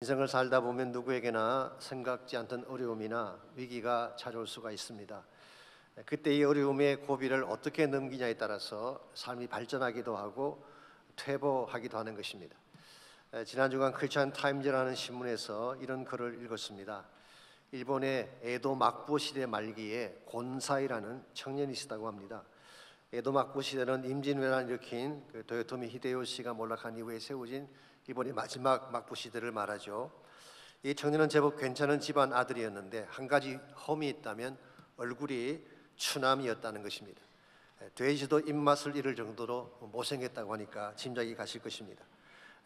인생을 살다 보면 누구에게나 생각지 않던 어려움이나 위기가 찾아올 수가 있습니다. 그때 이 어려움의 고비를 어떻게 넘기냐에 따라서 삶이 발전하기도 하고 퇴보하기도 하는 것입니다. 지난 주간 크리스천 타임즈라는 신문에서 이런 글을 읽었습니다. 일본의 에도 막부 시대 말기에 곤사이라는 청년이 있었다고 합니다. 에도 막부 시대는 임진왜란을 일으킨 도요토미 히데요시가 몰락한 이후에 세워진 일본의 마지막 막부 시대를 말하죠. 이 청년은 제법 괜찮은 집안 아들이었는데 한 가지 험이 있다면 얼굴이 추남이었다는 것입니다. 돼지도 입맛을 잃을 정도로 못생겼다고 하니까 짐작이 가실 것입니다.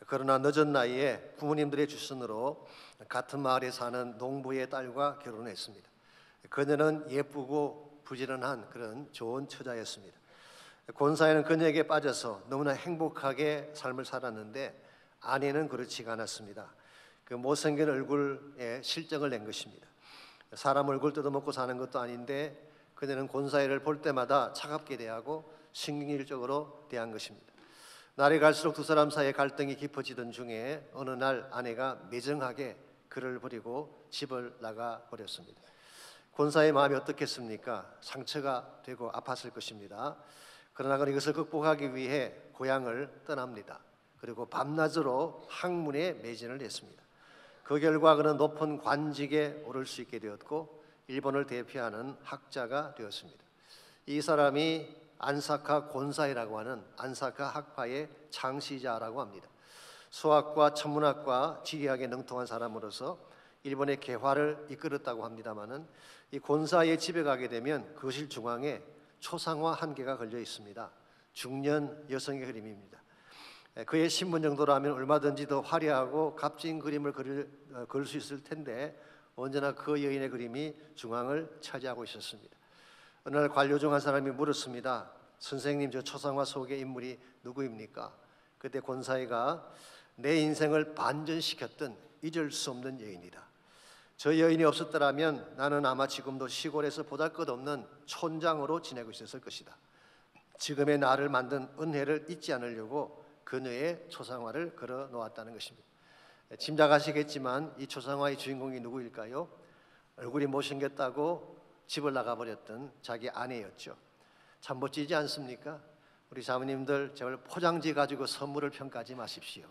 그러나 늦은 나이에 부모님들의 주선으로 같은 마을에 사는 농부의 딸과 결혼했습니다. 그녀는 예쁘고 부지런한 그런 좋은 처자였습니다. 곤사이는 그녀에게 빠져서 너무나 행복하게 삶을 살았는데 아내는 그렇지가 않았습니다. 그 못생긴 얼굴에 실정을 낸 것입니다. 사람 얼굴 뜯어먹고 사는 것도 아닌데 그녀는 곤사이를 볼 때마다 차갑게 대하고 신경질적으로 대한 것입니다. 날이 갈수록 두 사람 사이의 갈등이 깊어지던 중에 어느 날 아내가 매정하게 그를 버리고 집을 나가 버렸습니다. 곤사이의 마음이 어떻겠습니까? 상처가 되고 아팠을 것입니다. 그러나 그는 이것을 극복하기 위해 고향을 떠납니다. 그리고 밤낮으로 학문에 매진을 했습니다. 그 결과 그는 높은 관직에 오를 수 있게 되었고 일본을 대표하는 학자가 되었습니다. 이 사람이 안사카 곤사이라고 하는 안사카 학파의 창시자라고 합니다. 수학과 천문학과 지리학에 능통한 사람으로서 일본의 개화를 이끌었다고 합니다마는 이 곤사이의 집에 가게 되면 거실 중앙에 초상화 한 개가 걸려 있습니다. 중년 여성의 그림입니다. 그의 신분 정도로 하면 얼마든지 더 화려하고 값진 그림을 그릴 수 있을 텐데 언제나 그 여인의 그림이 중앙을 차지하고 있었습니다. 어느 날 관료 중 한 사람이 물었습니다. 선생님, 저 초상화 속의 인물이 누구입니까? 그때 곤사이가 내 인생을 반전시켰던 잊을 수 없는 여인이다. 저 여인이 없었더라면 나는 아마 지금도 시골에서 보잘것없는 촌장으로 지내고 있었을 것이다. 지금의 나를 만든 은혜를 잊지 않으려고 그녀의 초상화를 걸어 놓았다는 것입니다. 짐작하시겠지만 이 초상화의 주인공이 누구일까요? 얼굴이 못생겼다고 집을 나가버렸던 자기 아내였죠. 참 멋지지 않습니까? 우리 사모님들 제발 포장지 가지고 선물을 평가하지 마십시오.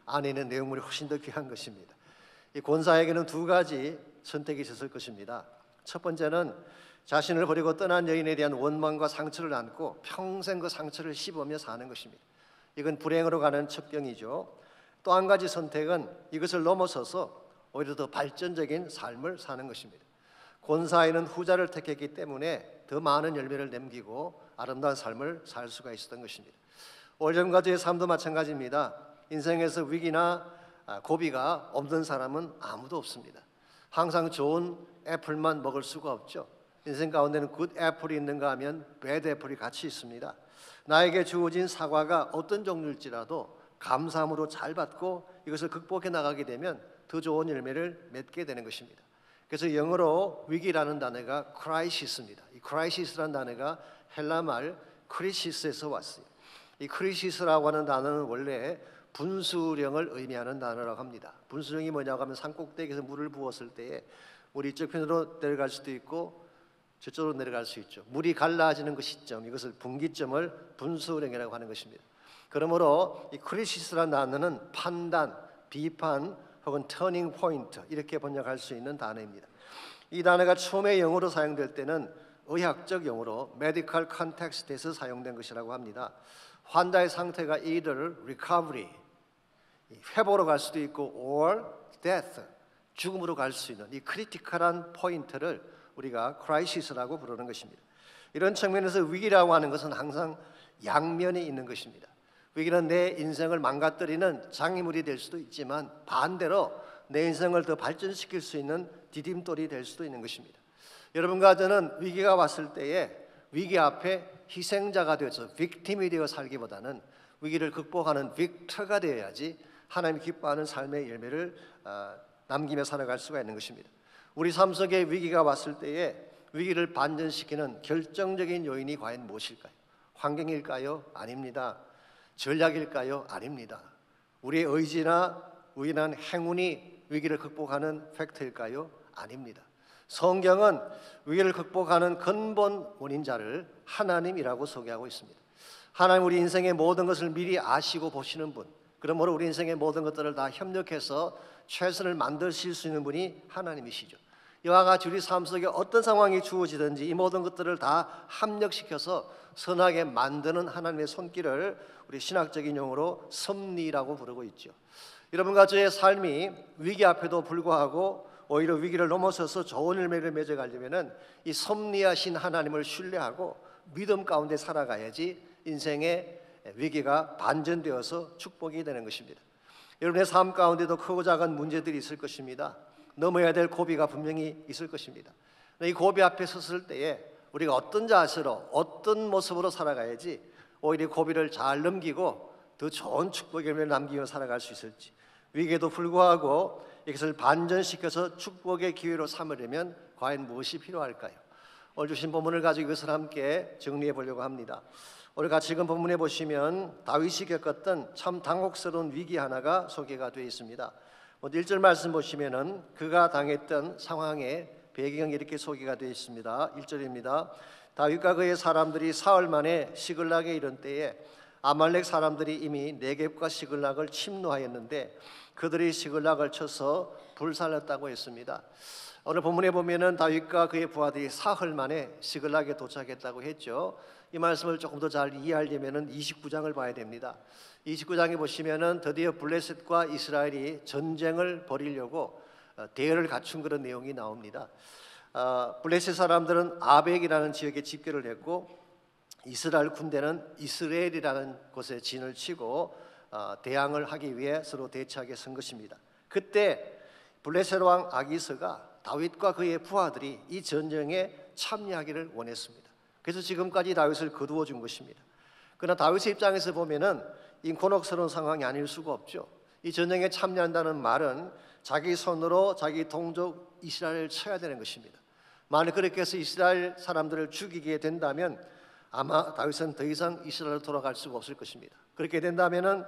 아내는 내용물이 훨씬 더 귀한 것입니다. 이 곤사에게는 두 가지 선택이 있었을 것입니다. 첫 번째는 자신을 버리고 떠난 여인에 대한 원망과 상처를 안고 평생 그 상처를 씹으며 사는 것입니다. 이건 불행으로 가는 첩병이죠. 또 한 가지 선택은 이것을 넘어서서 오히려 더 발전적인 삶을 사는 것입니다. 곤사이는 후자를 택했기 때문에 더 많은 열매를 남기고 아름다운 삶을 살 수가 있었던 것입니다. 오래전과 저의 삶도 마찬가지입니다. 인생에서 위기나 고비가 없는 사람은 아무도 없습니다. 항상 좋은 애플만 먹을 수가 없죠. 인생 가운데는 굿 애플이 있는가 하면 배드 애플이 같이 있습니다. 나에게 주어진 사과가 어떤 종류일지라도 감사함으로 잘 받고 이것을 극복해 나가게 되면 더 좋은 열매를 맺게 되는 것입니다. 그래서 영어로 위기라는 단어가 크라이시스입니다. 이 크라이시스라는 단어가 헬라말 크리시스에서 왔어요. 이 크리시스라고 하는 단어는 원래 분수령을 의미하는 단어라고 합니다. 분수령이 뭐냐고 하면 산꼭대기에서 물을 부었을 때에 물이 이쪽 편으로 내려갈 수도 있고 저쪽으로 내려갈 수 있죠. 물이 갈라지는 그 시점, 이것을 분기점을 분수령이라고 하는 것입니다. 그러므로 이 크리시스라는 단어는 판단, 비판 혹은 터닝 포인트 이렇게 번역할 수 있는 단어입니다. 이 단어가 처음에 영어로 사용될 때는 의학적 용어로 medical context에서 사용된 것이라고 합니다. 환자의 상태가 either recovery, 회복으로 갈 수도 있고 or death, 죽음으로 갈 수 있는 이 크리티컬한 포인트를 우리가 크라이시스라고 부르는 것입니다. 이런 측면에서 위기라고 하는 것은 항상 양면이 있는 것입니다. 위기는 내 인생을 망가뜨리는 장애물이 될 수도 있지만 반대로 내 인생을 더 발전시킬 수 있는 디딤돌이 될 수도 있는 것입니다. 여러분과 저는 위기가 왔을 때에 위기 앞에 희생자가 되어서 빅팀이 되어 살기보다는 위기를 극복하는 빅터가 되어야지 하나님이 기뻐하는 삶의 열매를 남기며 살아갈 수가 있는 것입니다. 우리 삶 속에 위기가 왔을 때에 위기를 반전시키는 결정적인 요인이 과연 무엇일까요? 환경일까요? 아닙니다. 전략일까요? 아닙니다. 우리의 의지나 우연한 행운이 위기를 극복하는 팩트일까요? 아닙니다. 성경은 위기를 극복하는 근본 원인자를 하나님이라고 소개하고 있습니다. 하나님 우리 인생의 모든 것을 미리 아시고 보시는 분, 그러므로 우리 인생의 모든 것들을 다 협력해서 최선을 만드실 수 있는 분이 하나님이시죠. 이와 같이 우리 삶 속에 어떤 상황이 주어지든지 이 모든 것들을 다 합력시켜서 선하게 만드는 하나님의 손길을 우리 신학적인 용어로 섭리라고 부르고 있죠. 여러분과 저의 삶이 위기 앞에도 불구하고 오히려 위기를 넘어서서 좋은 열매를 맺어가려면 이 섭리하신 하나님을 신뢰하고 믿음 가운데 살아가야지 인생의 위기가 반전되어서 축복이 되는 것입니다. 여러분의 삶 가운데도 크고 작은 문제들이 있을 것입니다. 넘어야 될 고비가 분명히 있을 것입니다. 이 고비 앞에 섰을 때에 우리가 어떤 자세로 어떤 모습으로 살아가야지 오히려 고비를 잘 넘기고 더 좋은 축복의 열매를 남기며 살아갈 수 있을지, 위기에도 불구하고 이것을 반전시켜서 축복의 기회로 삼으려면 과연 무엇이 필요할까요? 오늘 주신 본문을 가지고 이것을 함께 정리해 보려고 합니다. 오늘 같이 읽은 본문에 보시면 다윗이 겪었던 참 당혹스러운 위기 하나가 소개가 되어 있습니다. 1절 말씀 보시면은 그가 당했던 상황의 배경이 이렇게 소개가 되어 있습니다. 1절입니다. 다윗과 그의 사람들이 사흘 만에 시글락에 이른 때에 아말렉 사람들이 이미 네겝과 시글락을 침노하였는데 그들이 시글락을 쳐서 불살랐다고 했습니다. 오늘 본문에 보면은 다윗과 그의 부하들이 사흘 만에 시글락에 도착했다고 했죠. 이 말씀을 조금 더 잘 이해하려면은 29장을 봐야 됩니다. 29장에 보시면은 드디어 블레셋과 이스라엘이 전쟁을 벌이려고 대열을 갖춘 그런 내용이 나옵니다. 블레셋 사람들은 아벡이라는 지역에 집결을 했고 이스라엘 군대는 이스라엘이라는 곳에 진을 치고 대항을 하기 위해 서로 대치하게 선 것입니다. 그때 블레셋 왕 아기스가 다윗과 그의 부하들이 이 전쟁에 참여하기를 원했습니다. 그래서 지금까지 다윗을 거두어 준 것입니다. 그러나 다윗의 입장에서 보면은 이 곤혹스러운 상황이 아닐 수가 없죠. 이 전쟁에 참여한다는 말은 자기 손으로 자기 동족 이스라엘을 쳐야 되는 것입니다. 만약 그렇게 해서 이스라엘 사람들을 죽이게 된다면 아마 다윗은 더 이상 이스라엘로 돌아갈 수가 없을 것입니다. 그렇게 된다면은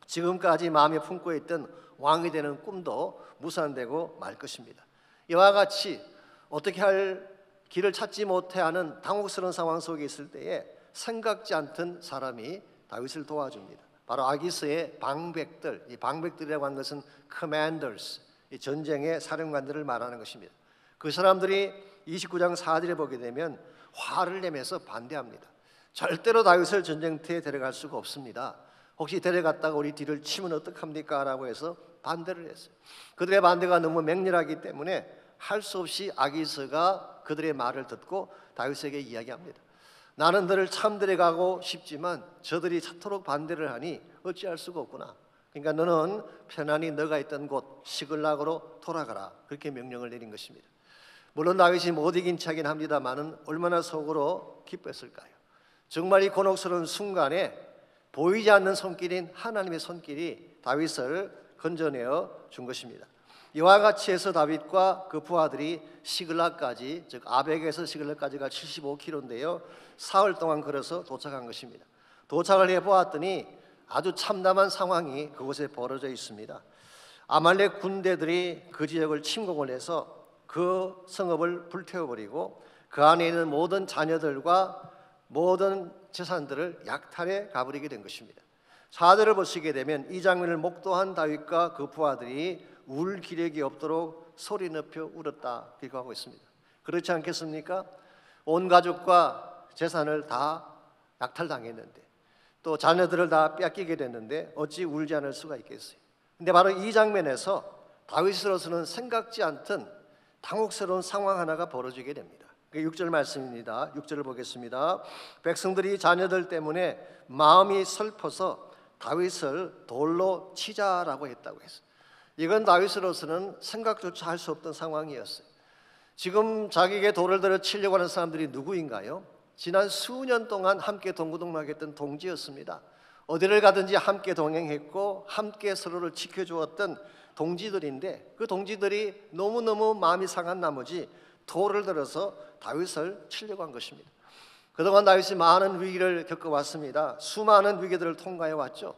지금까지 마음에 품고 있던 왕이 되는 꿈도 무산되고 말 것입니다. 이와 같이 어떻게 할 길을 찾지 못해하는 당혹스러운 상황 속에 있을 때에 생각지 않던 사람이 다윗을 도와줍니다. 바로 아기스의 방백들, 이 방백들이라고 하는 것은 commanders, 이 전쟁의 사령관들을 말하는 것입니다. 그 사람들이 29장 4절에 보게 되면 화를 내면서 반대합니다. 절대로 다윗을 전쟁터에 데려갈 수가 없습니다. 혹시 데려갔다가 우리 뒤를 치면 어떡합니까? 라고 해서 반대를 했어요. 그들의 반대가 너무 맹렬하기 때문에 할 수 없이 아기스가 그들의 말을 듣고 다윗에게 이야기합니다. 나는 너를 참 데려가고 싶지만 저들이 저토록 반대를 하니 어찌할 수가 없구나. 그러니까 너는 편안히 너가 있던 곳 시글락으로 돌아가라. 그렇게 명령을 내린 것입니다. 물론 다윗이 못 이긴 차긴 합니다만은 얼마나 속으로 기뻤을까요? 정말 이 곤혹스러운 순간에 보이지 않는 손길인 하나님의 손길이 다윗을 건져내어 준 것입니다. 이와 같이 해서 다윗과 그 부하들이 시글락까지, 즉 아벡에서 시글락까지가 75km인데요 사흘 동안 걸어서 도착한 것입니다. 도착을 해보았더니 아주 참담한 상황이 그곳에 벌어져 있습니다. 아말렉 군대들이 그 지역을 침공을 해서 그 성읍을 불태워버리고 그 안에 있는 모든 자녀들과 모든 재산들을 약탈해 가버리게 된 것입니다. 4절을 보시게 되면 이 장면을 목도한 다윗과 그 부하들이 울 기력이 없도록 소리 높여 울었다 기록하고 있습니다. 그렇지 않겠습니까? 온 가족과 재산을 다 약탈당했는데 또 자녀들을 다 뺏기게 됐는데 어찌 울지 않을 수가 있겠어요? 근데 바로 이 장면에서 다윗으로서는 생각지 않던 당혹스러운 상황 하나가 벌어지게 됩니다. 6절 말씀입니다. 6절을 보겠습니다. 백성들이 자녀들 때문에 마음이 슬퍼서 다윗을 돌로 치자라고 했다고 했어요. 이건 다윗으로서는 생각조차 할 수 없던 상황이었어요. 지금 자기에게 돌을 들어 치려고 하는 사람들이 누구인가요? 지난 수년 동안 함께 동고동락했던 동지였습니다. 어디를 가든지 함께 동행했고 함께 서로를 지켜주었던 동지들인데 그 동지들이 너무너무 마음이 상한 나머지 돌을 들어서 다윗을 치려고 한 것입니다. 그동안 다윗이 많은 위기를 겪어왔습니다. 수많은 위기들을 통과해 왔죠.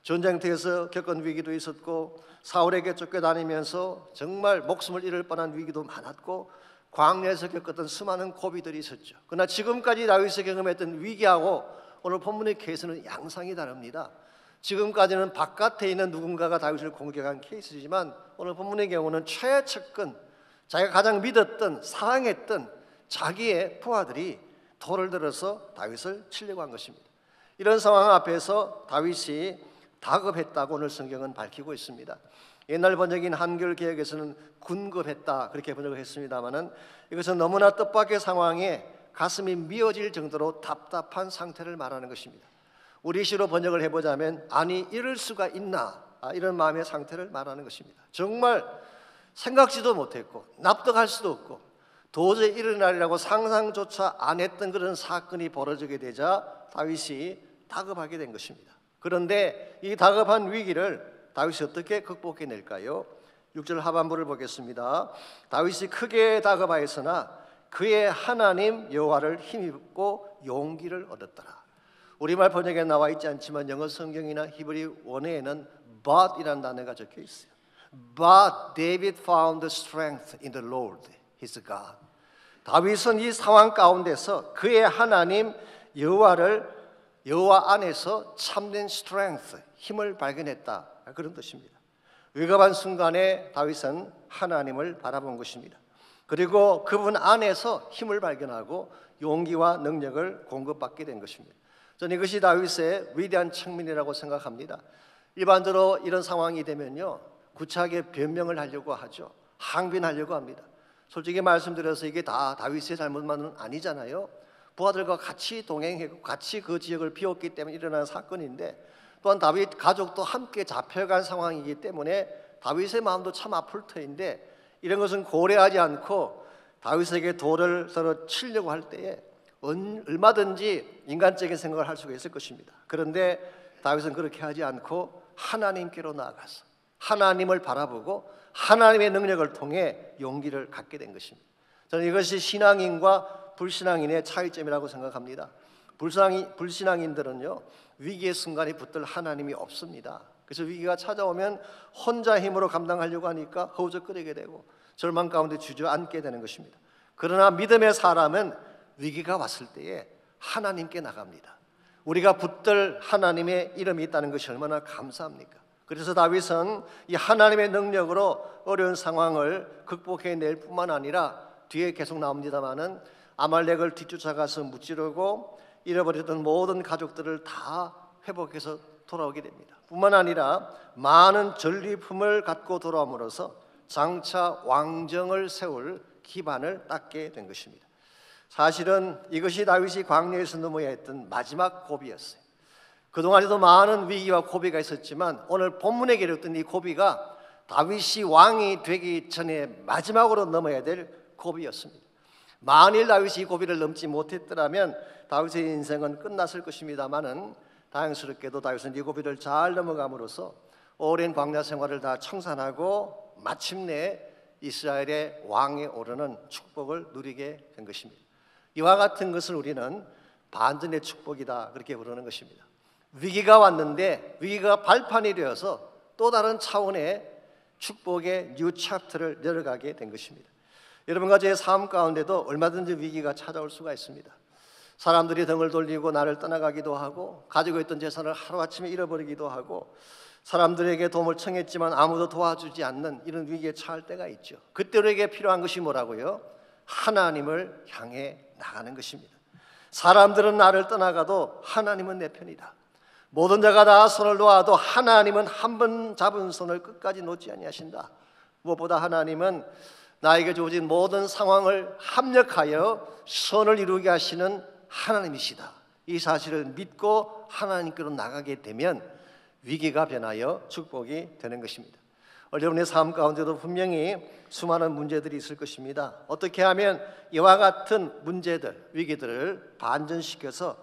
전쟁터에서 겪은 위기도 있었고 사울에게 쫓겨다니면서 정말 목숨을 잃을 뻔한 위기도 많았고 광야에서 겪었던 수많은 고비들이 있었죠. 그러나 지금까지 다윗이 경험했던 위기하고 오늘 본문의 케이스는 양상이 다릅니다. 지금까지는 바깥에 있는 누군가가 다윗을 공격한 케이스지만 오늘 본문의 경우는 최측근, 자기가 가장 믿었던 사랑했던 자기의 부하들이 돌을 들어서 다윗을 치려고 한 것입니다. 이런 상황 앞에서 다윗이 다급했다고 오늘 성경은 밝히고 있습니다. 옛날 번역인 한글 개혁에서는 군급했다 그렇게 번역을 했습니다마는 이것은 너무나 뜻밖의 상황에 가슴이 미어질 정도로 답답한 상태를 말하는 것입니다. 우리 시로 번역을 해보자면 아니 이럴 수가 있나 이런 마음의 상태를 말하는 것입니다. 정말 생각지도 못했고 납득할 수도 없고 도저히 일어나리라고 상상조차 안 했던 그런 사건이 벌어지게 되자 다윗이 다급하게 된 것입니다. 그런데 이 다급한 위기를 다윗이 어떻게 극복해낼까요? 6절 하반부를 보겠습니다. 다윗이 크게 다급하였으나 그의 하나님 여호와를 힘입고 용기를 얻었더라. 우리말 번역에 나와 있지 않지만 영어 성경이나 히브리 원어에는 but이라는 단어가 적혀 있어요. But David found strength in the Lord, his God. 다윗은 이 상황 가운데서 그의 하나님 여호와 안에서 참된 strength, 힘을 발견했다. 그런 뜻입니다. 위급한 순간에 다윗은 하나님을 바라본 것입니다. 그리고 그분 안에서 힘을 발견하고 용기와 능력을 공급받게 된 것입니다. 저는 이것이 다윗의 위대한 측면이라고 생각합니다. 일반적으로 이런 상황이 되면요 구차하게 변명을 하려고 하죠. 항변하려고 합니다. 솔직히 말씀드려서 이게 다 다윗의 잘못만은 아니잖아요. 부하들과 같이 동행했고 같이 그 지역을 비웠기 때문에 일어난 사건인데 또한 다윗 가족도 함께 잡혀간 상황이기 때문에 다윗의 마음도 참 아플 터인데 이런 것은 고려하지 않고 다윗에게 돌을 서로 치려고 할 때에 얼마든지 인간적인 생각을 할 수가 있을 것입니다. 그런데 다윗은 그렇게 하지 않고 하나님께로 나아가서 하나님을 바라보고 하나님의 능력을 통해 용기를 갖게 된 것입니다. 저는 이것이 신앙인과 불신앙인의 차이점이라고 생각합니다. 불신앙인들은요 위기의 순간에 붙들 하나님이 없습니다. 그래서 위기가 찾아오면 혼자 힘으로 감당하려고 하니까 허우적거리게 되고 절망 가운데 주저앉게 되는 것입니다. 그러나 믿음의 사람은 위기가 왔을 때에 하나님께 나갑니다. 우리가 붙들 하나님의 이름이 있다는 것이 얼마나 감사합니까? 그래서 다윗은 이 하나님의 능력으로 어려운 상황을 극복해낼 뿐만 아니라 뒤에 계속 나옵니다마는 아말렉을 뒤쫓아가서 무찌르고 잃어버렸던 모든 가족들을 다 회복해서 돌아오게 됩니다. 뿐만 아니라 많은 전리품을 갖고 돌아옴으로써 장차 왕정을 세울 기반을 닦게 된 것입니다. 사실은 이것이 다윗이 광야에서 넘어야 했던 마지막 고비였어요. 그동안에도 많은 위기와 고비가 있었지만 오늘 본문에 기록된 이 고비가 다윗이 왕이 되기 전에 마지막으로 넘어야 될 고비였습니다. 만일 다윗이 이 고비를 넘지 못했더라면 다윗의 인생은 끝났을 것입니다마는 다행스럽게도 다윗은 이 고비를 잘 넘어감으로써 오랜 광야 생활을 다 청산하고 마침내 이스라엘의 왕에 오르는 축복을 누리게 된 것입니다. 이와 같은 것을 우리는 반전의 축복이다 그렇게 부르는 것입니다. 위기가 왔는데 위기가 발판이 되어서 또 다른 차원의 축복의 뉴 챕터를 열어가게 된 것입니다. 여러분과 제 삶 가운데도 얼마든지 위기가 찾아올 수가 있습니다. 사람들이 등을 돌리고 나를 떠나가기도 하고 가지고 있던 재산을 하루아침에 잃어버리기도 하고 사람들에게 도움을 청했지만 아무도 도와주지 않는 이런 위기에 처할 때가 있죠. 그때 우리에게 필요한 것이 뭐라고요? 하나님을 향해 나가는 것입니다. 사람들은 나를 떠나가도 하나님은 내 편이다. 모든 자가 다 손을 놓아도 하나님은 한 번 잡은 손을 끝까지 놓지 아니하신다. 무엇보다 하나님은 나에게 주어진 모든 상황을 합력하여 선을 이루게 하시는 하나님이시다. 이 사실을 믿고 하나님께로 나가게 되면 위기가 변하여 축복이 되는 것입니다. 여러분의 삶 가운데도 분명히 수많은 문제들이 있을 것입니다. 어떻게 하면 이와 같은 문제들, 위기들을 반전시켜서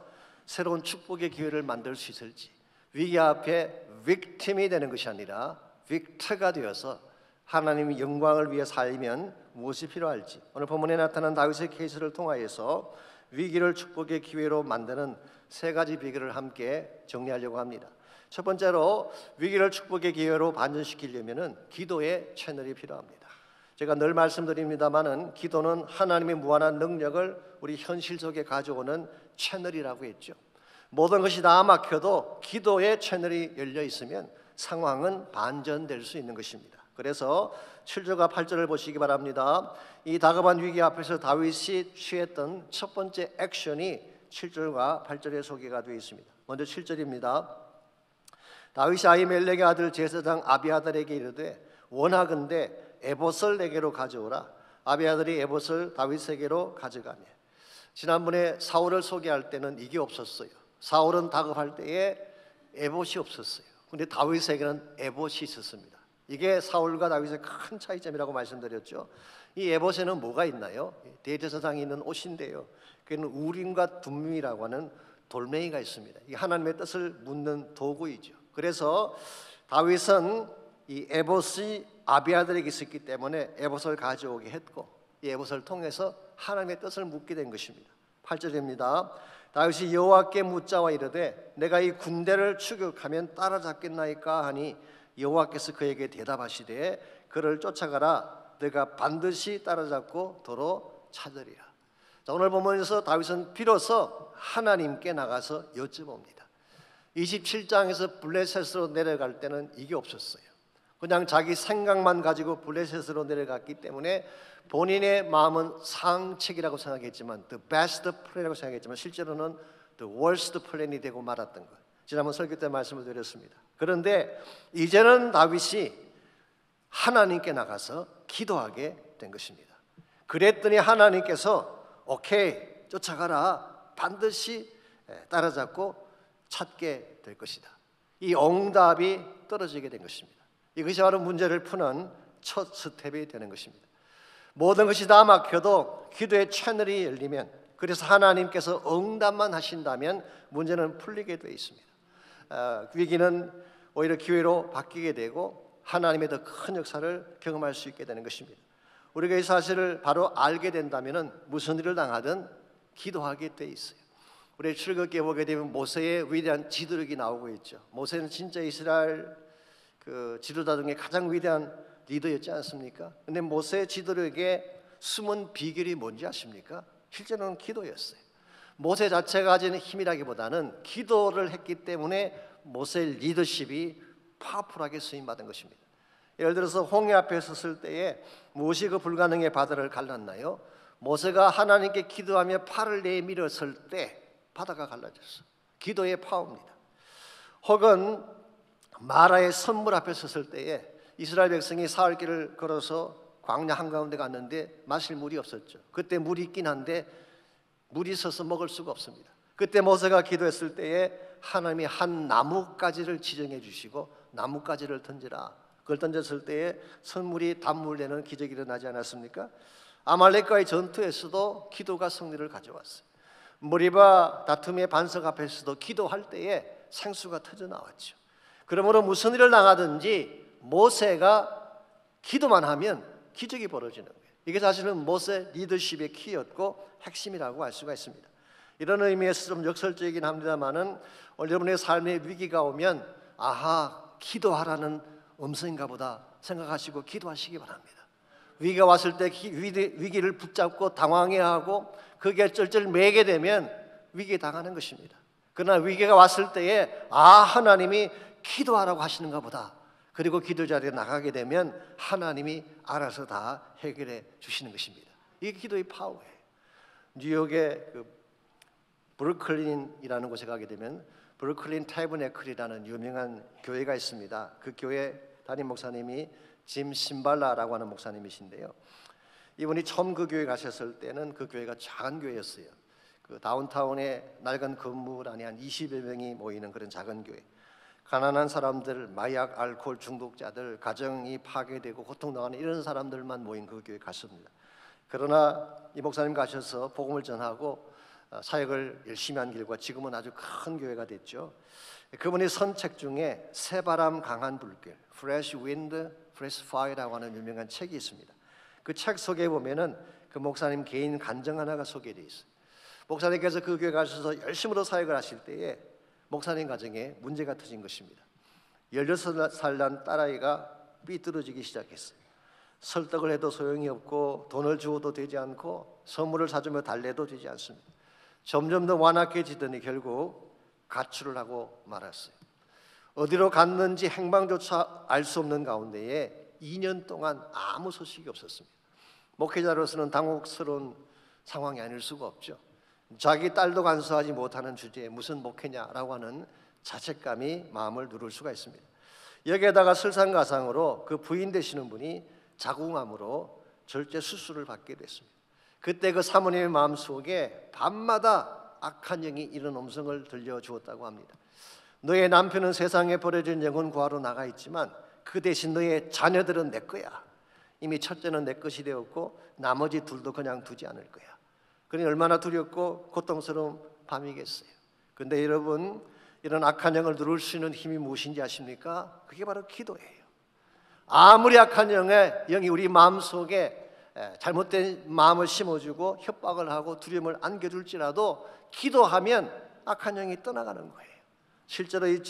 새로운 축복의 기회를 만들 수 있을지, 위기 앞에 빅팀이 되는 것이 아니라 빅터가 되어서 하나님의 영광을 위해 살면 무엇이 필요할지 오늘 본문에 나타난 다윗의 케이스를 통하여서 위기를 축복의 기회로 만드는 세 가지 비결을 함께 정리하려고 합니다. 첫 번째로 위기를 축복의 기회로 반전시키려면은 기도의 채널이 필요합니다. 제가 늘 말씀드립니다마는 기도는 하나님의 무한한 능력을 우리 현실 속에 가져오는 채널이라고 했죠. 모든 것이 다 막혀도 기도의 채널이 열려 있으면 상황은 반전될 수 있는 것입니다. 그래서 7절과 8절을 보시기 바랍니다. 이 다급한 위기 앞에서 다윗이 취했던 첫 번째 액션이 7절과 8절에 소개가 되어 있습니다. 먼저 7절입니다. 다윗이 아히멜렉의 아들 제사장 아비아달에게 이르되 원하건대 에봇을 내게로 가져오라. 아비아달이 에봇을 다윗에게로 가져가며. 지난번에 사울을 소개할 때는 이게 없었어요. 사울은 다급할 때에 에봇이 없었어요. 그런데 다윗에게는 에봇이 있었습니다. 이게 사울과 다윗의 큰 차이점이라고 말씀드렸죠. 이 에봇에는 뭐가 있나요? 대제사장이 있는 옷인데요, 그는 우림과 둠밈이라고 하는 돌멩이가 있습니다. 이 하나님의 뜻을 묻는 도구이죠. 그래서 다윗은 이 에봇이 아비아들에게 있었기 때문에 에봇을 가져오게 했고, 이 에봇을 통해서 하나님의 뜻을 묻게 된 것입니다. 8절입니다. 다윗이 여호와께 묻자와 이르되 내가 이 군대를 추격하면 따라잡겠나이까 하니 여호와께서 그에게 대답하시되 그를 쫓아가라. 내가 반드시 따라잡고 도로 찾으리라. 자, 오늘 본문에서 다윗은 비로소 하나님께 나가서 여쭤봅니다. 27장에서 블레셋으로 내려갈 때는 이게 없었어요. 그냥 자기 생각만 가지고 블레셋으로 내려갔기 때문에 본인의 마음은 상책이라고 생각했지만 the best plan이라고 생각했지만 실제로는 the worst plan이 되고 말았던 것, 지난번 설교 때 말씀을 드렸습니다. 그런데 이제는 다윗이 하나님께 나가서 기도하게 된 것입니다. 그랬더니 하나님께서 오케이, 쫓아가라. 반드시 따라잡고 찾게 될 것이다. 이 응답이 떨어지게 된 것입니다. 이것이 바로 문제를 푸는 첫 스텝이 되는 것입니다. 모든 것이 다 막혀도 기도의 채널이 열리면, 그래서 하나님께서 응답만 하신다면 문제는 풀리게 되어 있습니다. 위기는 오히려 기회로 바뀌게 되고 하나님의 더 큰 역사를 경험할 수 있게 되는 것입니다. 우리가 이 사실을 바로 알게 된다면 무슨 일을 당하든 기도하게 돼 있어요. 우리 출애굽기에 보게 되면 모세의 위대한 지도력이 나오고 있죠. 모세는 진짜 이스라엘 지도자 중에 가장 위대한 리더였지 않습니까? 근데 모세의 지도력의 숨은 비결이 뭔지 아십니까? 실제로는 기도였어요. 모세 자체가 가지는 힘이라기보다는 기도를 했기 때문에 모세의 리더십이 파워풀하게 쓰임받은 것입니다. 예를 들어서 홍해 앞에 섰을 때에 무엇이 그 불가능의 바다를 갈랐나요? 모세가 하나님께 기도하며 팔을 내밀었을 때 바다가 갈라졌어. 기도의 파워입니다. 혹은 마라의 선물 앞에 섰을 때에 이스라엘 백성이 사흘길을 걸어서 광야 한가운데 갔는데 마실 물이 없었죠. 그때 물이 있긴 한데 물이 있어서 먹을 수가 없습니다. 그때 모세가 기도했을 때에 하나님이 한 나뭇가지를 지정해 주시고 나뭇가지를 던지라. 그걸 던졌을 때에 선물이 단물 되는 기적이 일어나지 않았습니까? 아말렉과의 전투에서도 기도가 승리를 가져왔어요. 머리바 다툼의 반석 앞에서도 기도할 때에 생수가 터져 나왔죠. 그러므로 무슨 일을 당하든지 모세가 기도만 하면 기적이 벌어지는 거예요. 이게 사실은 모세 리더십의 키였고 핵심이라고 할 수가 있습니다. 이런 의미에서 좀 역설적이긴 합니다만은 여러분의 삶에 위기가 오면 아하, 기도하라는 음성인가 보다 생각하시고 기도하시기 바랍니다. 위기가 왔을 때 위기를 붙잡고 당황해하고 그게 쩔쩔 매게 되면 위기에 당하는 것입니다. 그러나 위기가 왔을 때에 하나님이 기도하라고 하시는가 보다. 그리고 기도 자리에 나가게 되면 하나님이 알아서 다 해결해 주시는 것입니다. 이게 기도의 파워예요. 뉴욕의 브루클린이라는 곳에 가게 되면 브루클린 태브네클이라는 유명한 교회가 있습니다. 그 교회 담임 목사님이 짐 심발라라고 하는 목사님이신데요. 이분이 처음 그 교회 가셨을 때는 그 교회가 작은 교회였어요. 그 다운타운에 낡은 건물 안에 한 20여 명이 모이는 그런 작은 교회. 가난한 사람들, 마약, 알코올 중독자들, 가정이 파괴되고 고통당하는 이런 사람들만 모인 그 교회 갔습니다. 그러나 이 목사님 가셔서 복음을 전하고 사역을 열심히 한 결과 지금은 아주 큰 교회가 됐죠. 그분이 선 책 중에 새바람 강한 불길, Fresh Wind, Fresh Fire라고 하는 유명한 책이 있습니다. 그 책 속에 보면은 그 목사님 개인 간증 하나가 소개되어 있어요. 목사님께서 그 교회 가셔서 열심으로 사역을 하실 때에 목사님 가정에 문제가 터진 것입니다. 16살 난 딸아이가 삐뚤어지기 시작했어요. 설득을 해도 소용이 없고 돈을 주어도 되지 않고 선물을 사주며 달래도 되지 않습니다. 점점 더 완악해지더니 결국 가출을 하고 말았어요. 어디로 갔는지 행방조차 알 수 없는 가운데에 2년 동안 아무 소식이 없었습니다. 목회자로서는 당혹스러운 상황이 아닐 수가 없죠. 자기 딸도 간수하지 못하는 주제에 무슨 목회냐라고 하는 자책감이 마음을 누를 수가 있습니다. 여기에다가 설상가상으로 그 부인 되시는 분이 자궁암으로 절제 수술을 받게 됐습니다. 그때 그 사모님의 마음속에 밤마다 악한 영이 이런 음성을 들려주었다고 합니다. 너의 남편은 세상에 버려진 영혼 구하러 나가 있지만 그 대신 너의 자녀들은 내 거야. 이미 첫째는 내 것이 되었고 나머지 둘도 그냥 두지 않을 거야. 그러니 얼마나 두렵고 고통스러운 밤이겠어요. 그런데 여러분, 이런 악한 영을 누를 수 있는 힘이 무엇인지 아십니까? 그게 바로 기도예요. 아무리 악한 영이 우리 마음속에 잘못된 마음을 심어주고 협박을 하고 두려움을 안겨줄지라도 기도하면 악한 영이 떠나가는 거예요. 실제로 이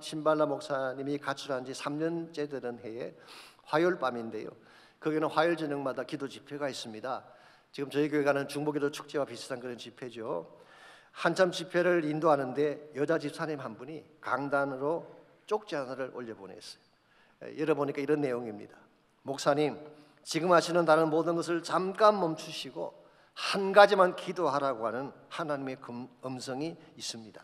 신발라 목사님이 가출한 지 3년째 되는 해에 화요일 밤인데요, 거기는 화요일 저녁마다 기도 집회가 있습니다. 지금 저희 교회가 하는 중보기도 축제와 비슷한 그런 집회죠. 한참 집회를 인도하는데 여자 집사님 한 분이 강단으로 쪽지 하나를 올려보냈어요. 열어보니까 이런 내용입니다. 목사님, 지금 하시는 다른 모든 것을 잠깐 멈추시고 한 가지만 기도하라고 하는 하나님의 음성이 있습니다.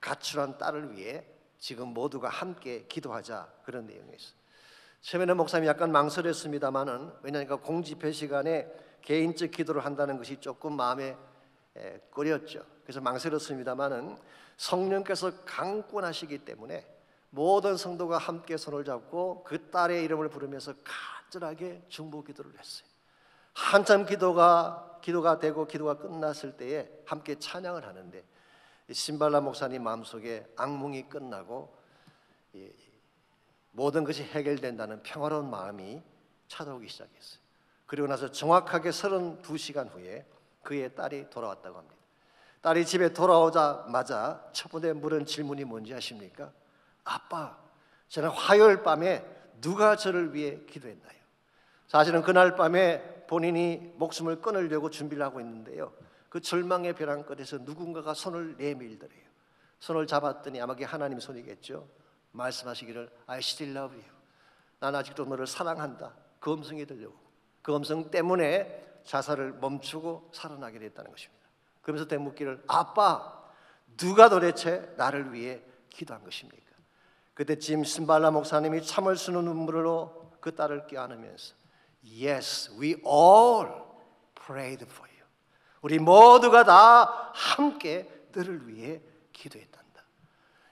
가출한 딸을 위해 지금 모두가 함께 기도하자, 그런 내용이었어요. 처음에는 목사님이 약간 망설였습니다만은, 왜냐하면 공집회 시간에 개인적 기도를 한다는 것이 조금 마음에 꺼렸죠. 그래서 망설였습니다만은 성령께서 강권하시기 때문에 모든 성도가 함께 손을 잡고 그 딸의 이름을 부르면서 간절하게 중보 기도를 했어요. 한참 기도가 되고 기도가 끝났을 때에 함께 찬양을 하는데 신발라 목사님 마음속에 악몽이 끝나고 모든 것이 해결된다는 평화로운 마음이 찾아오기 시작했어요. 그리고 나서 정확하게 32시간 후에 그의 딸이 돌아왔다고 합니다. 딸이 집에 돌아오자마자 첫 번째 물은 질문이 뭔지 아십니까? 아빠, 저는 화요일 밤에 누가 저를 위해 기도했나요? 사실은 그날 밤에 본인이 목숨을 끊으려고 준비를 하고 있는데요, 그 절망의 벼랑 끝에서 누군가가 손을 내밀더래요. 손을 잡았더니 아마 그게 하나님 손이겠죠. 말씀하시기를 I still love you. 난 아직도 너를 사랑한다. 그 음성이 들려오고 그 음성 때문에 자살을 멈추고 살아나게 됐다는 것입니다. 그러면서 되묻기를 아빠, 누가 도대체 나를 위해 기도한 것입니까? 그때쯤 신발라 목사님이 참을 수 없는 눈물로 그 딸을 껴안으면서 Yes, we all prayed for you. 우리 모두가 다 함께 너를 위해 기도했단다.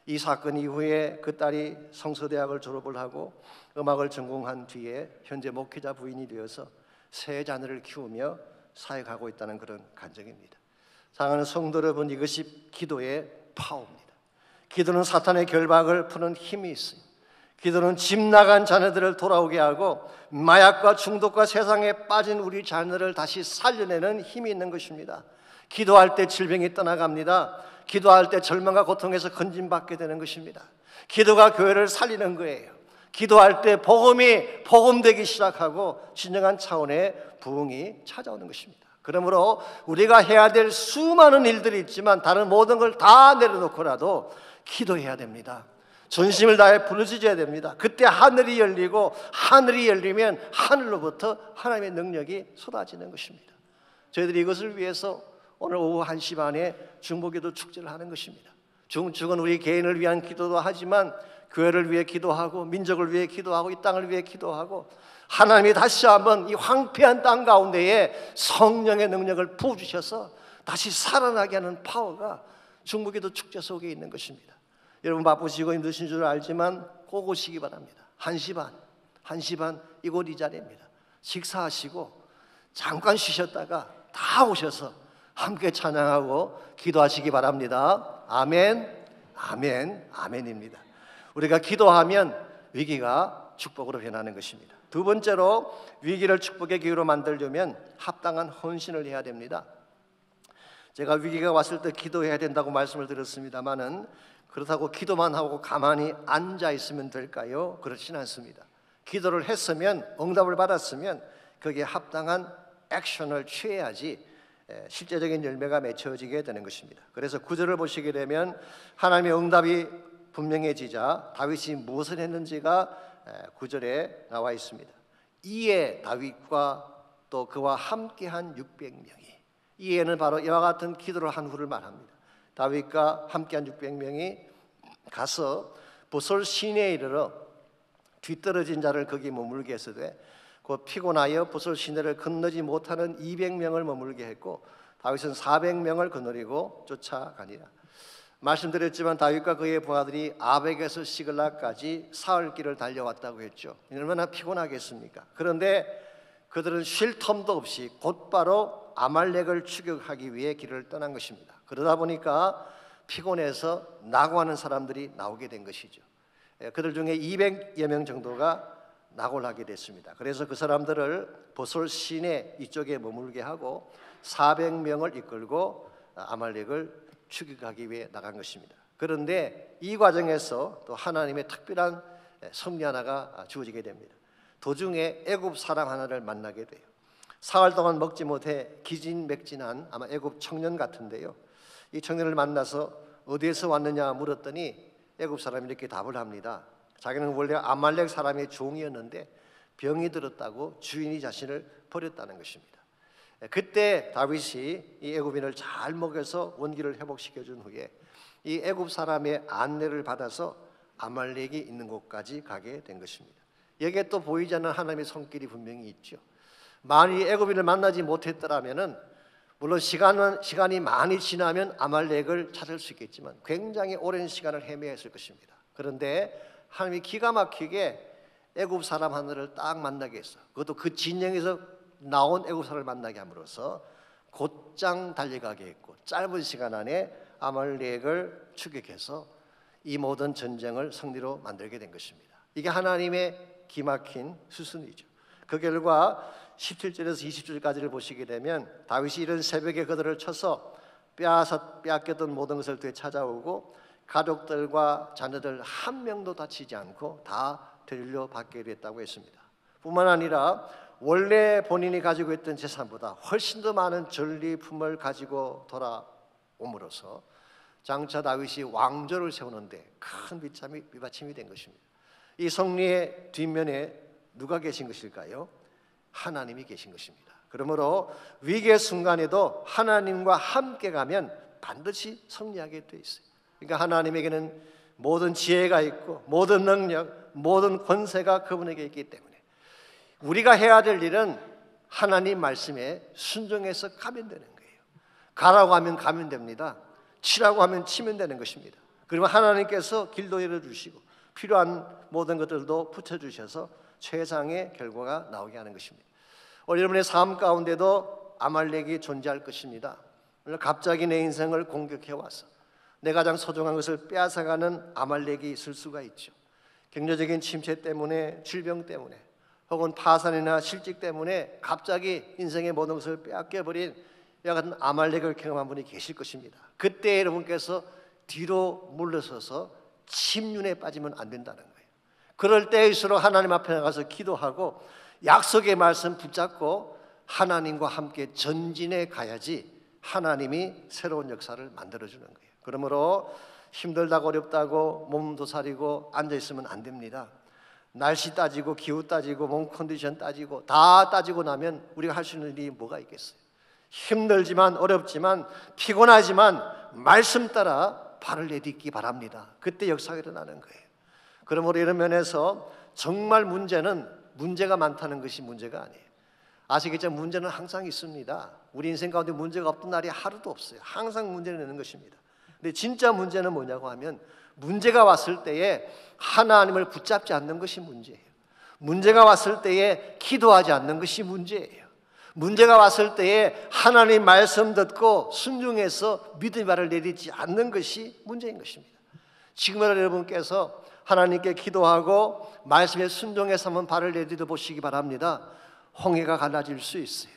이 사건 이후에 그 딸이 성서대학을 졸업을 하고 음악을 전공한 뒤에 현재 목회자 부인이 되어서 세 자녀를 키우며 사역하고 있다는 그런 간증입니다. 사랑하는 성도 여러분, 이것이 기도의 파워입니다. 기도는 사탄의 결박을 푸는 힘이 있어요. 기도는 집 나간 자녀들을 돌아오게 하고 마약과 중독과 세상에 빠진 우리 자녀를 다시 살려내는 힘이 있는 것입니다. 기도할 때 질병이 떠나갑니다. 기도할 때 절망과 고통에서 건진받게 되는 것입니다. 기도가 교회를 살리는 거예요. 기도할 때 복음이 복음되기 시작하고 진정한 차원의 부흥이 찾아오는 것입니다. 그러므로 우리가 해야 될 수많은 일들이 있지만 다른 모든 걸 다 내려놓고라도 기도해야 됩니다. 전심을 다해 부르짖어야 됩니다. 그때 하늘이 열리고 하늘이 열리면 하늘로부터 하나님의 능력이 쏟아지는 것입니다. 저희들이 이것을 위해서 오늘 오후 1시 반에 중보기도 축제를 하는 것입니다. 중축은 우리 개인을 위한 기도도 하지만 교회를 위해 기도하고 민족을 위해 기도하고 이 땅을 위해 기도하고 하나님이 다시 한번 이 황폐한 땅 가운데에 성령의 능력을 부어주셔서 다시 살아나게 하는 파워가 중보기도 축제 속에 있는 것입니다. 여러분 바쁘시고 힘드신 줄 알지만 꼭 오시기 바랍니다. 1시 반 이곳 이 자리입니다. 식사하시고 잠깐 쉬셨다가 다 오셔서 함께 찬양하고 기도하시기 바랍니다. 아멘, 아멘, 아멘입니다. 우리가 기도하면 위기가 축복으로 변하는 것입니다. 두 번째로 위기를 축복의 기회로 만들려면 합당한 헌신을 해야 됩니다. 제가 위기가 왔을 때 기도해야 된다고 말씀을 드렸습니다마는 그렇다고 기도만 하고 가만히 앉아 있으면 될까요? 그렇지는 않습니다. 기도를 했으면, 응답을 받았으면 거기에 합당한 액션을 취해야지 실제적인 열매가 맺혀지게 되는 것입니다. 그래서 9절을 보시게 되면 하나님의 응답이 분명해지자 다윗이 무엇을 했는지가 9절에 나와 있습니다. 이에 다윗과 또 그와 함께한 600명이, 이에는 바로 이와 같은 기도를 한 후를 말합니다. 다윗과 함께한 600명이 가서 보솔 시내에 이르러 뒤떨어진 자를 거기 머물게 했으되 곧 피곤하여 보솔 시내를 건너지 못하는 200명을 머물게 했고 다윗은 400명을 거느리고 쫓아가니라. 말씀드렸지만 다윗과 그의 부하들이 아벡에서 시글락까지 사흘길을 달려왔다고 했죠. 얼마나 피곤하겠습니까? 그런데 그들은 쉴 텀도 없이 곧바로 아말렉을 추격하기 위해 길을 떠난 것입니다. 그러다 보니까 피곤해서 낙오하는 사람들이 나오게 된 것이죠. 그들 중에 200여 명 정도가 낙오를 하게 됐습니다. 그래서 그 사람들을 보솔 시내 이쪽에 머물게 하고 400명을 이끌고 아말렉을 추격하기 위해 나간 것입니다. 그런데 이 과정에서 또 하나님의 특별한 섭리 하나가 주어지게 됩니다. 도중에 애굽 사람 하나를 만나게 돼요. 사흘 동안 먹지 못해 기진맥진한 아마 애굽 청년 같은데요. 이 청년을 만나서 어디에서 왔느냐 물었더니 애굽 사람이 이렇게 답을 합니다. 자기는 원래 아말렉 사람의 종이었는데 병이 들었다고 주인이 자신을 버렸다는 것입니다. 그때 다윗이 이 애굽인을 잘 먹여서 원기를 회복시켜준 후에 이 애굽 사람의 안내를 받아서 아말렉이 있는 곳까지 가게 된 것입니다. 여기에 또 보이지 않는 하나님의 손길이 분명히 있죠. 만일 애굽인을 만나지 못했더라면은 물론 시간이 많이 지나면 아말렉을 찾을 수 있겠지만 굉장히 오랜 시간을 헤매야 했을 것입니다. 그런데 하나님이 기가 막히게 애굽 사람 하나를 딱 만나게 했어요. 그것도 그 진영에서 나온 애굽 사람을 만나게 함으로써 곧장 달려가게 했고 짧은 시간 안에 아말렉을 추격해서 이 모든 전쟁을 승리로 만들게 된 것입니다. 이게 하나님의 기막힌 수순이죠. 그 결과 17절에서 20절까지를 보시게 되면 다윗이 이른 새벽에 그들을 쳐서 빼앗겼던 모든 것을 되찾아오고 가족들과 자녀들 한 명도 다치지 않고 다 되돌려받게 됐다고 했습니다. 뿐만 아니라 원래 본인이 가지고 있던 재산보다 훨씬 더 많은 전리품을 가지고 돌아옴으로써 장차 다윗이 왕조를 세우는데 큰 밑받침이 된 것입니다. 이 승리의 뒷면에 누가 계신 것일까요? 하나님이 계신 것입니다. 그러므로 위기의 순간에도 하나님과 함께 가면 반드시 승리하게 돼 있어요. 그러니까 하나님에게는 모든 지혜가 있고 모든 능력, 모든 권세가 그분에게 있기 때문에 우리가 해야 될 일은 하나님 말씀에 순종해서 가면 되는 거예요. 가라고 하면 가면 됩니다. 치라고 하면 치면 되는 것입니다. 그러면 하나님께서 길도 열어주시고 필요한 모든 것들도 붙여주셔서 최상의 결과가 나오게 하는 것입니다. 오늘 여러분의 삶 가운데도 아말렉이 존재할 것입니다. 갑자기 내 인생을 공격해와서 내 가장 소중한 것을 빼앗아가는 아말렉이 있을 수가 있죠. 경제적인 침체 때문에, 질병 때문에, 혹은 파산이나 실직 때문에 갑자기 인생의 모든 것을 빼앗겨버린 이와 같은 아말렉을 경험한 분이 계실 것입니다. 그때 여러분께서 뒤로 물러서서 침륜에 빠지면 안 된다는 거예요. 그럴 때일수록 하나님 앞에 나가서 기도하고 약속의 말씀 붙잡고 하나님과 함께 전진해 가야지 하나님이 새로운 역사를 만들어주는 거예요. 그러므로 힘들다고 어렵다고 몸도 사리고 앉아있으면 안 됩니다. 날씨 따지고 기후 따지고 몸 컨디션 따지고 다 따지고 나면 우리가 할 수 있는 일이 뭐가 있겠어요? 힘들지만 어렵지만 피곤하지만 말씀 따라 발을 내딛기 바랍니다. 그때 역사가 일어나는 거예요. 그러므로 이런 면에서 정말 문제가 많다는 것이 문제가 아니에요. 아시겠지만 문제는 항상 있습니다. 우리 인생 가운데 문제가 없던 날이 하루도 없어요. 항상 문제를 내는 것입니다. 근데 진짜 문제는 뭐냐고 하면 문제가 왔을 때에 하나님을 붙잡지 않는 것이 문제예요. 문제가 왔을 때에 기도하지 않는 것이 문제예요. 문제가 왔을 때에 하나님 말씀 듣고 순종해서 믿음의 발을 내딛지 않는 것이 문제인 것입니다. 지금은 여러분께서 하나님께 기도하고 말씀에 순종해서 한번 발을 내딛어 보시기 바랍니다. 홍해가 갈라질 수 있어요.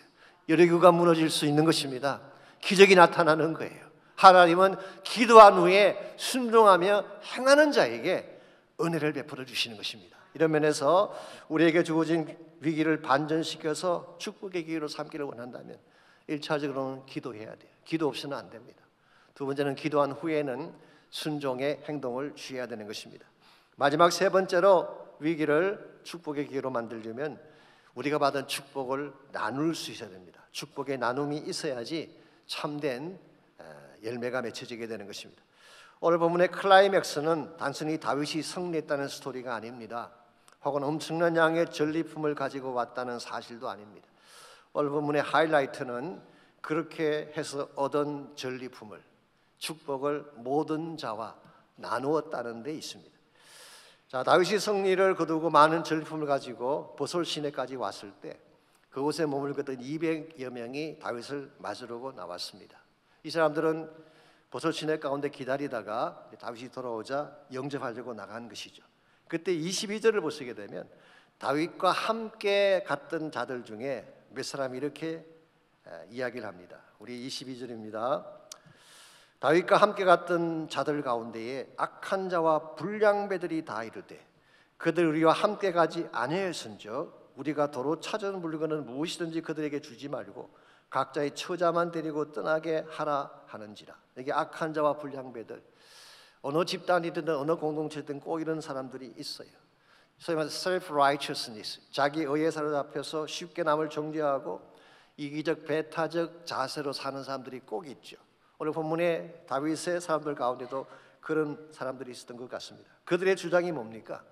여리고가 무너질 수 있는 것입니다. 기적이 나타나는 거예요. 하나님은 기도한 후에 순종하며 행하는 자에게 은혜를 베풀어 주시는 것입니다. 이런 면에서 우리에게 주어진 위기를 반전시켜서 축복의 기회로 삼기를 원한다면 1차적으로는 기도해야 돼요. 기도 없이는 안 됩니다. 두 번째는 기도한 후에는 순종의 행동을 취해야 되는 것입니다. 마지막 세 번째로 위기를 축복의 기회로 만들려면 우리가 받은 축복을 나눌 수 있어야 됩니다. 축복의 나눔이 있어야지 참된 열매가 맺혀지게 되는 것입니다. 오늘 본문의 클라이맥스는 단순히 다윗이 승리했다는 스토리가 아닙니다. 혹은 엄청난 양의 전리품을 가지고 왔다는 사실도 아닙니다. 오늘 본문의 하이라이트는 그렇게 해서 얻은 전리품을, 축복을 모든 자와 나누었다는 데 있습니다. 자, 다윗이 승리를 거두고 많은 전리품을 가지고 보솔 시내까지 왔을 때 그곳에 머물렀던 200여 명이 다윗을 맞으려고 나왔습니다. 이 사람들은 보솔 시내 가운데 기다리다가 다윗이 돌아오자 영접하려고 나간 것이죠. 그때 22절을 보시게 되면 다윗과 함께 갔던 자들 중에 몇 사람이 이렇게 이야기를 합니다. 우리 22절입니다. 다윗과 함께 갔던 자들 가운데에 악한 자와 불량배들이 다 이르되 그들 우리와 함께 가지 아니하였은즉 우리가 도로 찾은 물건은 무엇이든지 그들에게 주지 말고 각자의 처자만 데리고 떠나게 하라 하는지라. 이게 악한 자와 불량배들, 어느 집단이든 어느 공동체든 꼭 이런 사람들이 있어요. 소위 말해서 self-righteousness, 자기 의에 사로잡혀서 쉽게 남을 정죄하고 이기적 배타적 자세로 사는 사람들이 꼭 있죠. 오늘 본문에 다윗의 사람들 가운데도 그런 사람들이 있었던 것 같습니다. 그들의 주장이 뭡니까?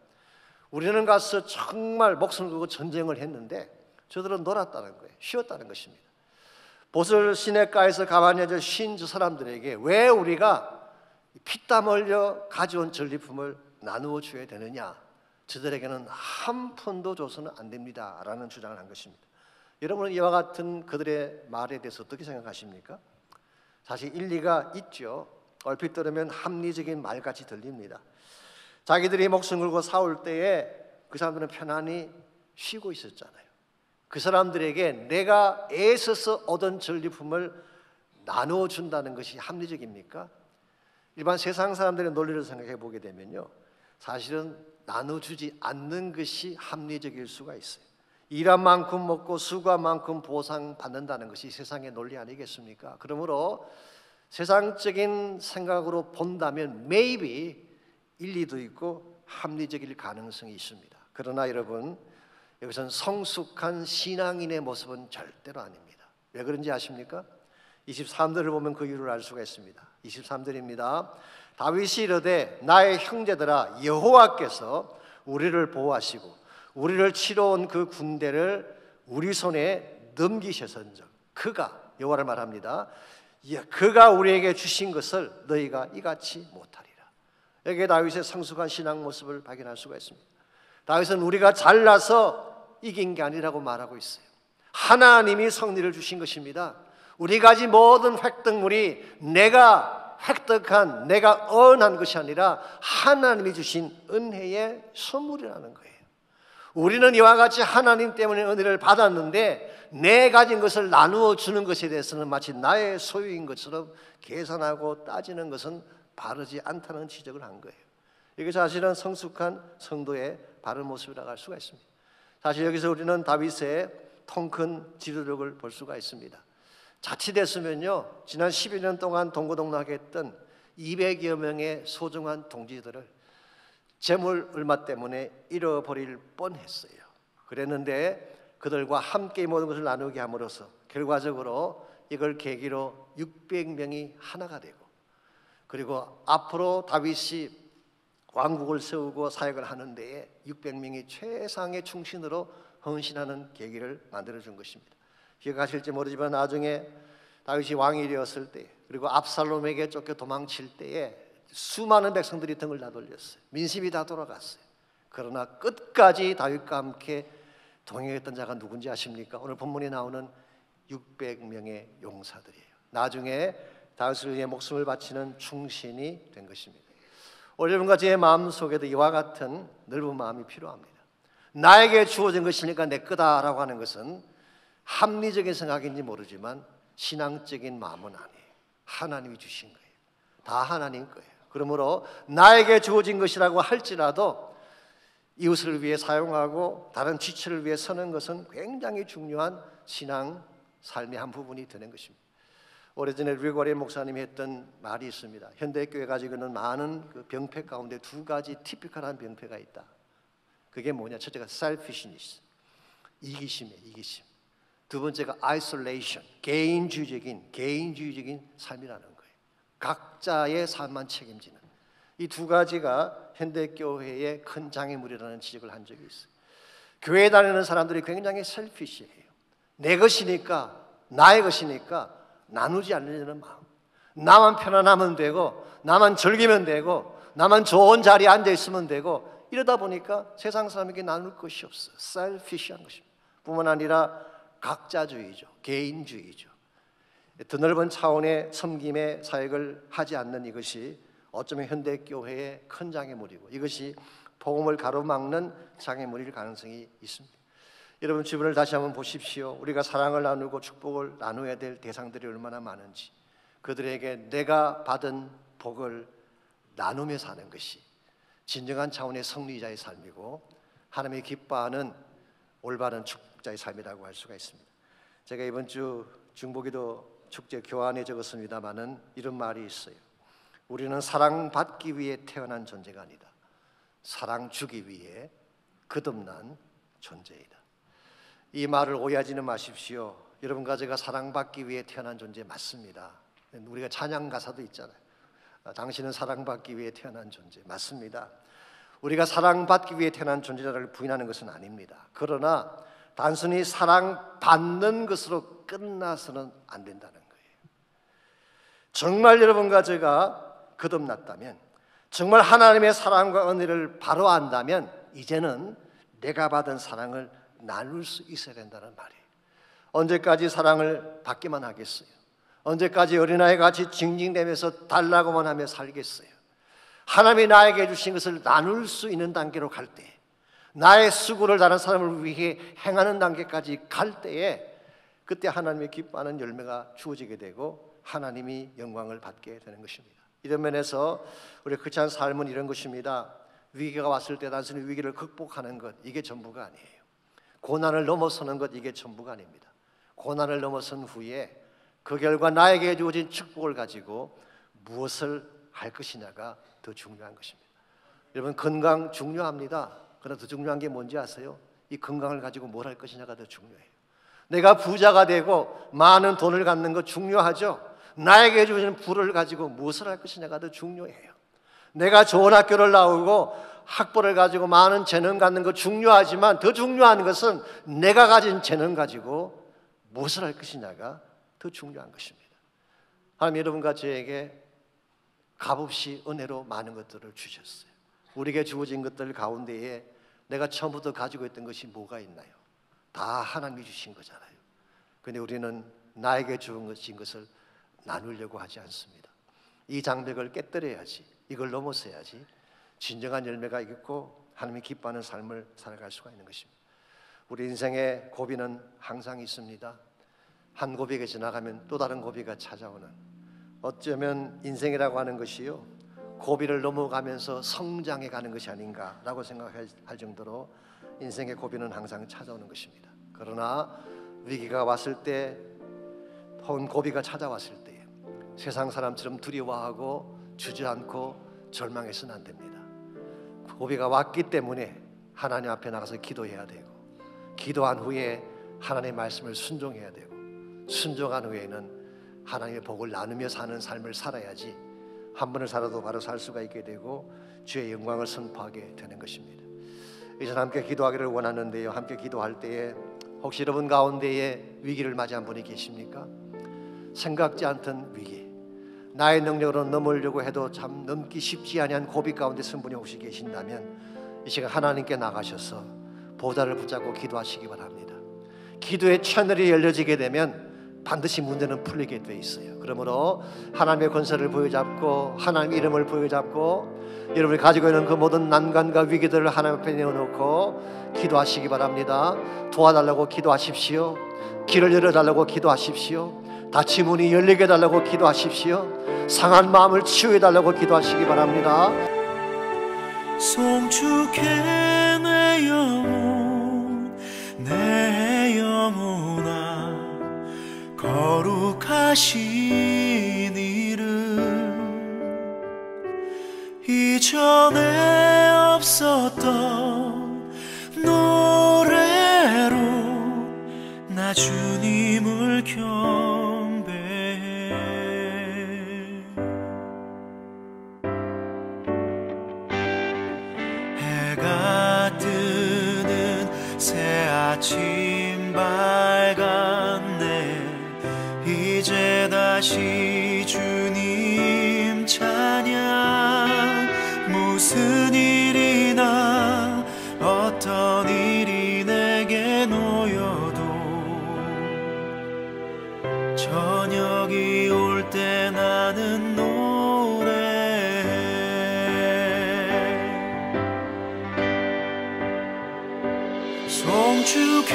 우리는 가서 정말 목숨을 걸고 전쟁을 했는데 저들은 놀았다는 거예요. 쉬었다는 것입니다. 보슬 시내가에서 가만히 앉아 쉰 저 사람들에게 왜 우리가 피땀 흘려 가져온 전리품을 나누어 줘야 되느냐? 저들에게는 한 푼도 줘서는 안 됩니다 라는 주장을 한 것입니다. 여러분은 이와 같은 그들의 말에 대해서 어떻게 생각하십니까? 사실 일리가 있죠. 얼핏 들으면 합리적인 말같이 들립니다. 자기들이 목숨 걸고 싸울 때에 그 사람들은 편안히 쉬고 있었잖아요. 그 사람들에게 내가 애써서 얻은 전리품을 나누어 준다는 것이 합리적입니까? 일반 세상 사람들의 논리를 생각해 보게 되면요, 사실은 나눠주지 않는 것이 합리적일 수가 있어요. 일한 만큼 먹고 수고한 만큼 보상받는다는 것이 세상의 논리 아니겠습니까? 그러므로 세상적인 생각으로 본다면 maybe 일리도 있고 합리적일 가능성이 있습니다. 그러나 여러분, 여기서는 성숙한 신앙인의 모습은 절대로 아닙니다. 왜 그런지 아십니까? 23절을 보면 그 이유를 알 수가 있습니다. 23절입니다. 다윗이 이르되 나의 형제들아, 여호와께서 우리를 보호하시고 우리를 치러 온 그 군대를 우리 손에 넘기셨은즉 그가, 여호와를 말합니다, 그가 우리에게 주신 것을 너희가 이같이 못하리라. 여기에 다윗의 성숙한 신앙 모습을 발견할 수가 있습니다. 다윗은 우리가 잘나서 이긴 게 아니라고 말하고 있어요. 하나님이 승리를 주신 것입니다. 우리가 가진 모든 획득물이 내가 획득한, 내가 언한 것이 아니라 하나님이 주신 은혜의 선물이라는 거예요. 우리는 이와 같이 하나님 때문에 은혜를 받았는데 내 가진 것을 나누어 주는 것에 대해서는 마치 나의 소유인 것처럼 계산하고 따지는 것은 바르지 않다는 지적을 한 거예요. 이게 사실은 성숙한 성도의 바른 모습이라고 할 수가 있습니다. 사실 여기서 우리는 다윗의 통큰 지도력을 볼 수가 있습니다. 자칫했으면요, 지난 12년 동안 동고동락하게 했던 200여 명의 소중한 동지들을 재물 얼마 때문에 잃어버릴 뻔했어요. 그랬는데 그들과 함께 모든 것을 나누게 함으로써 결과적으로 이걸 계기로 600명이 하나가 되고, 그리고 앞으로 다윗이 왕국을 세우고 사역을 하는 데에 600명이 최상의 충신으로 헌신하는 계기를 만들어준 것입니다. 기억하실지 모르지만 나중에 다윗이 왕이 되었을 때, 그리고 압살롬에게 쫓겨 도망칠 때에 수많은 백성들이 등을 다 돌렸어요. 민심이 다 돌아갔어요. 그러나 끝까지 다윗과 함께 동행했던 자가 누군지 아십니까? 오늘 본문에 나오는 600명의 용사들이에요. 나중에 다윗을 위해 목숨을 바치는 충신이 된 것입니다. 여러분과 제 마음속에도 이와 같은 넓은 마음이 필요합니다. 나에게 주어진 것이니까 내 거다라고 하는 것은 합리적인 생각인지 모르지만 신앙적인 마음은 아니에요. 하나님이 주신 거예요. 다 하나님 거예요. 그러므로 나에게 주어진 것이라고 할지라도 이웃을 위해 사용하고 다른 지체를 위해 서는 것은 굉장히 중요한 신앙 삶의 한 부분이 되는 것입니다. 오래전에 리고리 목사님이 했던 말이 있습니다. 현대교회 가지고 있는 많은 그 병폐 가운데 두 가지 티피컬한 병폐가 있다. 그게 뭐냐? 첫째가 selfishness, 이기심이에요. 이기심. 두 번째가 isolation, 개인주의적인 삶이라는 거예요. 각자의 삶만 책임지는. 이 두 가지가 현대교회의 큰 장애물이라는 지적을 한 적이 있어요. 교회 다니는 사람들이 굉장히 selfish해요. 내 것이니까, 나의 것이니까 나누지 않으려는 마음. 나만 편안하면 되고, 나만 즐기면 되고, 나만 좋은 자리에 앉아 있으면 되고, 이러다 보니까 세상 사람에게 나눌 것이 없어요. selfish한 것입니다. 뿐만 아니라 각자주의죠. 개인주의죠. 드넓은 차원의 섬김의 사역을 하지 않는 이것이 어쩌면 현대교회의 큰 장애물이고, 이것이 복음을 가로막는 장애물일 가능성이 있습니다. 여러분 주변을 다시 한번 보십시오. 우리가 사랑을 나누고 축복을 나눠야 될 대상들이 얼마나 많은지, 그들에게 내가 받은 복을 나누며 사는 것이 진정한 차원의 승리자의 삶이고 하나님이 기뻐하는 올바른 축복자의 삶이라고 할 수가 있습니다. 제가 이번 주 중보기도 축제 교환에 적었습니다마는 이런 말이 있어요. 우리는 사랑받기 위해 태어난 존재가 아니다. 사랑 주기 위해 거듭난 존재이다. 이 말을 오해하지는 마십시오. 여러분과 제가 사랑받기 위해 태어난 존재 맞습니다. 우리가 찬양 가사도 있잖아요. 당신은 사랑받기 위해 태어난 존재 맞습니다. 우리가 사랑받기 위해 태어난 존재를 부인하는 것은 아닙니다. 그러나 단순히 사랑받는 것으로 끝나서는 안 된다는 거예요. 정말 여러분과 제가 거듭났다면, 정말 하나님의 사랑과 은혜를 바로 안다면 이제는 내가 받은 사랑을 나눌 수 있어야 된다는 말이에요. 언제까지 사랑을 받기만 하겠어요? 언제까지 어린아이같이 징징대면서 달라고만 하며 살겠어요? 하나님이 나에게 주신 것을 나눌 수 있는 단계로 갈 때, 나의 수고를 다른 사람을 위해 행하는 단계까지 갈 때에 그때 하나님이 기뻐하는 열매가 주어지게 되고 하나님이 영광을 받게 되는 것입니다. 이런 면에서 우리 크리스찬 삶은 이런 것입니다. 위기가 왔을 때 단순히 위기를 극복하는 것, 이게 전부가 아니에요. 고난을 넘어서는 것, 이게 전부가 아닙니다. 고난을 넘어선 후에 그 결과 나에게 주어진 축복을 가지고 무엇을 할 것이냐가 더 중요한 것입니다. 여러분 건강 중요합니다. 그러나 더 중요한 게 뭔지 아세요? 이 건강을 가지고 뭘 할 것이냐가 더 중요해요. 내가 부자가 되고 많은 돈을 갖는 것 중요하죠. 나에게 주어진 부를 가지고 무엇을 할 것이냐가 더 중요해요. 내가 좋은 학교를 나오고 학벌을 가지고 많은 재능 갖는 것 중요하지만 더 중요한 것은 내가 가진 재능 가지고 무엇을 할 것이냐가 더 중요한 것입니다. 하나님 여러분과 저에게 값없이 은혜로 많은 것들을 주셨어요. 우리에게 주어진 것들 가운데에 내가 처음부터 가지고 있던 것이 뭐가 있나요? 다 하나님이 주신 거잖아요. 그런데 우리는 나에게 주어진 것을 나누려고 하지 않습니다. 이 장벽을 깨뜨려야지, 이걸 넘어서야지 진정한 열매가 있고 하나님이 기뻐하는 삶을 살아갈 수가 있는 것입니다. 우리 인생의 고비는 항상 있습니다. 한 고비가 지나가면 또 다른 고비가 찾아오는, 어쩌면 인생이라고 하는 것이요, 고비를 넘어가면서 성장해 가는 것이 아닌가라고 생각할 정도로 인생의 고비는 항상 찾아오는 것입니다. 그러나 위기가 왔을 때 혹은 고비가 찾아왔을 때 세상 사람처럼 두려워하고 주저앉고 절망해서는 안 됩니다. 고비가 왔기 때문에 하나님 앞에 나가서 기도해야 되고, 기도한 후에 하나님의 말씀을 순종해야 되고, 순종한 후에는 하나님의 복을 나누며 사는 삶을 살아야지 한 번을 살아도 바로 살 수가 있게 되고 주의 영광을 선포하게 되는 것입니다. 이제 함께 기도하기를 원하는데요, 함께 기도할 때에 혹시 여러분 가운데에 위기를 맞이한 분이 계십니까? 생각지 않던 위기, 나의 능력으로 넘으려고 해도 참 넘기 쉽지 아니한 고비 가운데 선 분이 혹시 계신다면 이 시간 하나님께 나가셔서 보좌를 붙잡고 기도하시기 바랍니다. 기도의 채널이 열려지게 되면 반드시 문제는 풀리게 돼 있어요. 그러므로 하나님의 권세를 보여잡고 하나님의 이름을 보여잡고 여러분이 가지고 있는 그 모든 난관과 위기들을 하나님 앞에 내어놓고 기도하시기 바랍니다. 도와달라고 기도하십시오. 길을 열어달라고 기도하십시오. 닫힌 문이 열리게 해달라고 기도하십시오. 상한 마음을 치유해 달라고 기도하시기 바랍니다. 송축해 내 영혼 내 영혼아 거룩하신 이름 이전에 없었던 노래로 나 주님을 경배해. 해가 뜨는 새 아침 밝았네. 이제 다시 주님 찬양. 무슨 일이나 어떤 일이 내게 놓여도 저녁이 올 때 나는 노래해. 송축해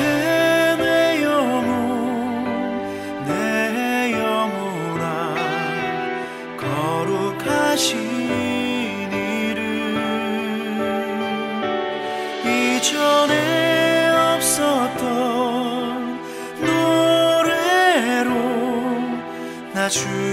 내 영혼 내 영혼아 거룩하신 이름 이전에 없었던 노래로 나 주